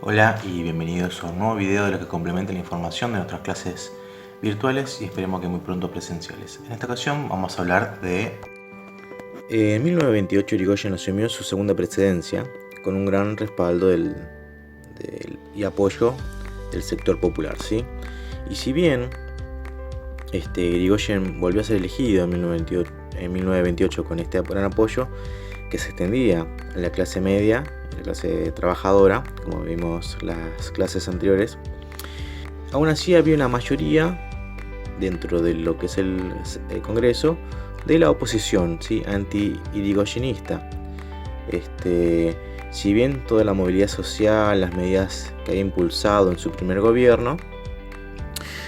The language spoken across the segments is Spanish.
Hola y bienvenidos a un nuevo video de lo que complementa la información de nuestras clases virtuales y esperemos que muy pronto presenciales. En esta ocasión vamos a hablar de... En 1928 Irigoyen asumió su segunda presidencia con un gran respaldo y apoyo del sector popular, ¿sí? Y si bien Irigoyen volvió a ser elegido en 1928 con este gran apoyo que se extendía a la clase media, la clase trabajadora, como vimos las clases anteriores, aún así había una mayoría dentro de lo que es el Congreso de la oposición, ¿sí? Anti-irigoyenista. Si bien toda la movilidad social, las medidas que había impulsado en su primer gobierno,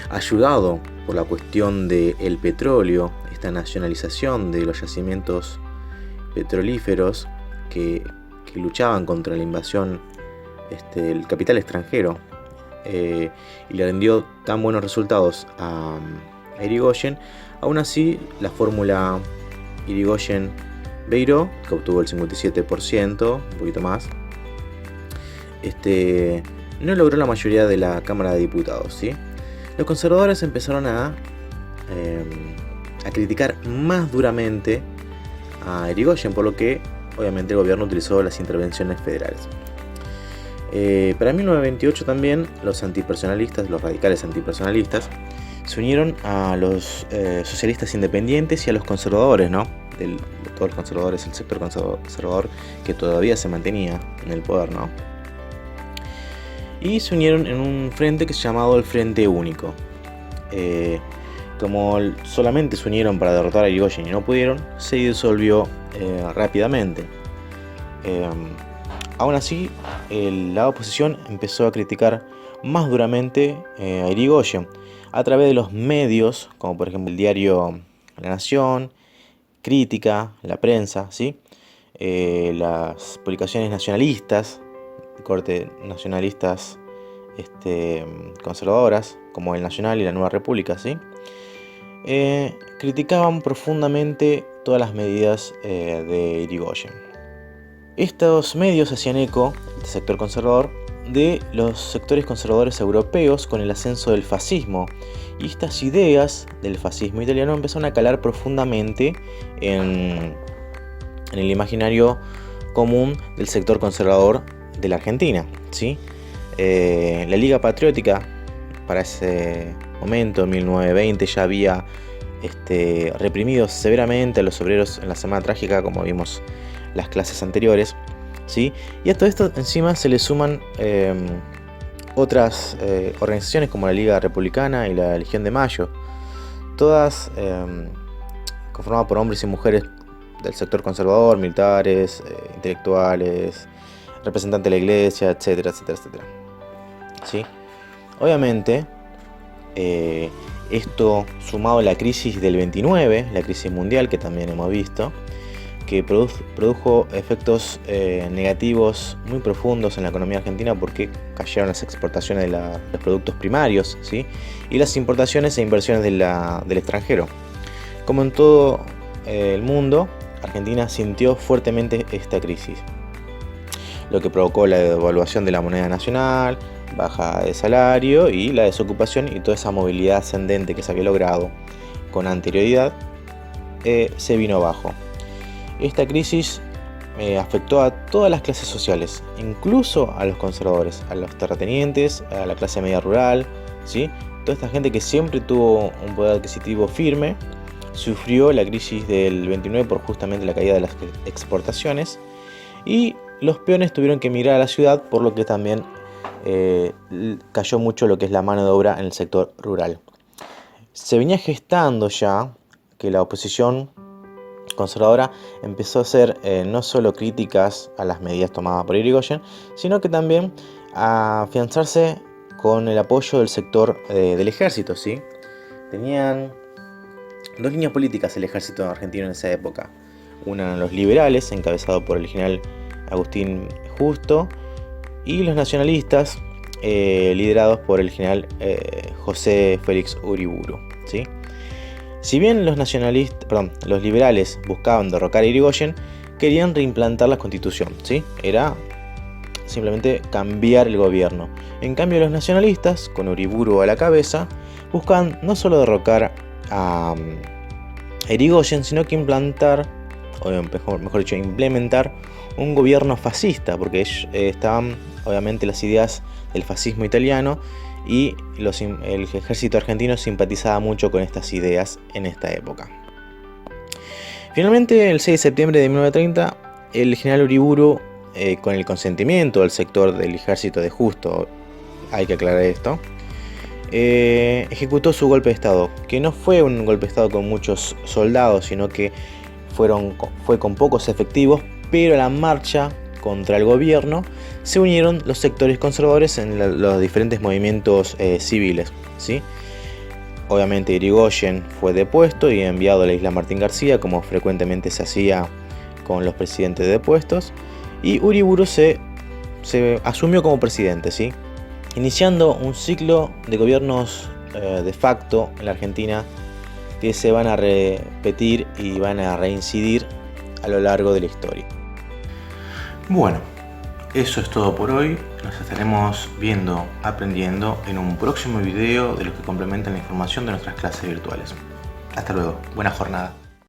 ayudado por la cuestión del petróleo, esta nacionalización de los yacimientos petrolíferos que luchaban contra la invasión del capital extranjero, y le rindió tan buenos resultados a Irigoyen, aún así la fórmula Irigoyen-Beiró, que obtuvo el 57%, un poquito más, no logró la mayoría de la Cámara de Diputados, ¿sí? Los conservadores empezaron a criticar más duramente a Irigoyen, por lo que obviamente el gobierno utilizó las intervenciones federales. Para 1928 también los antipersonalistas, los radicales antipersonalistas, se unieron a los socialistas independientes y a los conservadores, ¿no? De todos los conservadores, el sector conservador que todavía se mantenía en el poder, ¿no? Y se unieron en un frente que se llamaba el Frente Único. Como solamente se unieron para derrotar a Irigoyen y no pudieron, se disolvió rápidamente. Aún así, la oposición empezó a criticar más duramente a Irigoyen a través de los medios, como por ejemplo el diario La Nación, Crítica, La Prensa, ¿sí? Las publicaciones nacionalistas, de corte nacionalistas conservadoras, como El Nacional y La Nueva República, ¿sí? Criticaban profundamente todas las medidas de Irigoyen. Estos medios hacían eco del sector conservador de los sectores conservadores europeos con el ascenso del fascismo, y estas ideas del fascismo italiano empezaron a calar profundamente en el imaginario común del sector conservador de la Argentina, ¿sí? La Liga Patriótica para ese momento, en 1920, ya había reprimido severamente a los obreros en la Semana Trágica, como vimos las clases anteriores, ¿sí? Y a todo esto encima se le suman otras organizaciones como la Liga Republicana y la Legión de Mayo, todas conformadas por hombres y mujeres del sector conservador, militares, intelectuales, representantes de la iglesia, etcétera, etcétera, etcétera, ¿sí? Obviamente, esto sumado a la crisis del 29, la crisis mundial que también hemos visto, que produjo efectos negativos muy profundos en la economía argentina, porque cayeron las exportaciones de los productos primarios, ¿sí? Y las importaciones e inversiones del extranjero. Como en todo el mundo, Argentina sintió fuertemente esta crisis, lo que provocó la devaluación de la moneda nacional, baja de salario y la desocupación, y toda esa movilidad ascendente que se había logrado con anterioridad se vino abajo. Esta crisis afectó a todas las clases sociales, incluso a los conservadores, a los terratenientes, a la clase media rural, ¿sí? Toda esta gente que siempre tuvo un poder adquisitivo firme sufrió la crisis del 29 por justamente la caída de las exportaciones, y los peones tuvieron que emigrar a la ciudad, por lo que también cayó mucho lo que es la mano de obra en el sector rural. Se venía gestando ya que la oposición conservadora empezó a hacer no solo críticas a las medidas tomadas por Irigoyen, sino que también a afianzarse con el apoyo del sector del ejército, ¿sí? Tenían dos líneas políticas el ejército argentino en esa época. Una eran los liberales, encabezado por el general Agustín Justo, y los nacionalistas, liderados por el general José Félix Uriburu, ¿sí? Si bien los liberales buscaban derrocar a Irigoyen, querían reimplantar la constitución, ¿sí? Era simplemente cambiar el gobierno. En cambio, los nacionalistas, con Uriburu a la cabeza, buscan no solo derrocar a Irigoyen, sino que implementar un gobierno fascista, porque estaban obviamente las ideas del fascismo italiano y el ejército argentino simpatizaba mucho con estas ideas en esta época. Finalmente, el 6 de septiembre de 1930, el general Uriburu, con el consentimiento del sector del ejército de Justo, hay que aclarar esto, ejecutó su golpe de estado, que no fue un golpe de estado con muchos soldados, sino que fue con pocos efectivos, pero a la marcha contra el gobierno se unieron los sectores conservadores en los diferentes movimientos civiles, ¿sí? Obviamente Irigoyen fue depuesto y enviado a la isla Martín García, como frecuentemente se hacía con los presidentes depuestos, y Uriburu se asumió como presidente, ¿sí? Iniciando un ciclo de gobiernos de facto en la Argentina que se van a repetir y van a reincidir a lo largo de la historia. Bueno, eso es todo por hoy. Nos estaremos viendo, aprendiendo en un próximo video de los que complementan la información de nuestras clases virtuales. Hasta luego, buena jornada.